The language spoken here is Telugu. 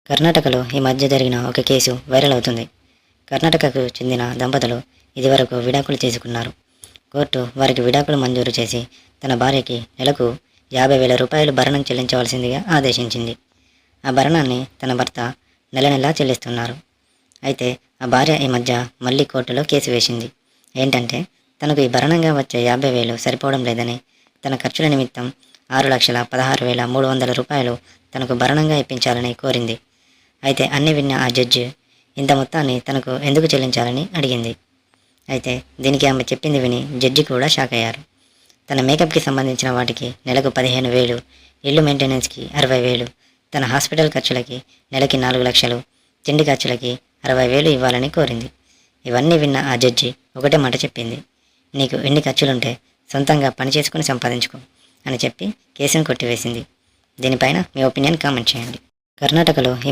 కర్ణాటకలో ఈ మధ్య జరిగిన ఒక కేసు వైరల్ అవుతుంది. కర్ణాటకకు చెందిన దంపతులు ఇదివరకు విడాకులు తీసుకున్నారు. కోర్టు వారికి విడాకులు మంజూరు చేసి తన భార్యకి నెలకు 50,000 రూపాయలు భరణం చెల్లించవలసిందిగా ఆదేశించింది. ఆ భరణాన్ని తన భర్త నెల నెలా చెల్లిస్తున్నారు. అయితే ఆ భార్య ఈ మధ్య మళ్ళీ కోర్టులో కేసు వేసింది. ఏంటంటే తనకు ఈ భరణంగా వచ్చే 50,000 సరిపోవడం లేదని, తన ఖర్చుల నిమిత్తం 6,16,300 రూపాయలు తనకు భరణంగా ఇప్పించాలని కోరింది. అయితే అన్ని విన్న ఆ జడ్జి ఇంత మొత్తాన్ని తనకు ఎందుకు చెల్లించాలని అడిగింది. అయితే దీనికి ఆమె చెప్పింది విని జడ్జి కూడా షాక్ అయ్యారు. తన మేకప్కి సంబంధించిన వాటికి నెలకు 15,000, ఇల్లు మెయింటెనెన్స్కి 60,000, తన హాస్పిటల్ ఖర్చులకి నెలకి 4 లక్షలు, తిండి ఖర్చులకి 60,000 ఇవ్వాలని కోరింది. ఇవన్నీ విన్న ఆ జడ్జి ఒకటే మాట చెప్పింది, నీకు ఎన్ని ఖర్చులుంటే సొంతంగా పని చేసుకుని సంపాదించుకో అని చెప్పి కేసును కొట్టివేసింది. దీనిపైన మీ ఒపీనియన్ కామెంట్ చేయండి. కర్ణాటకలో ఈ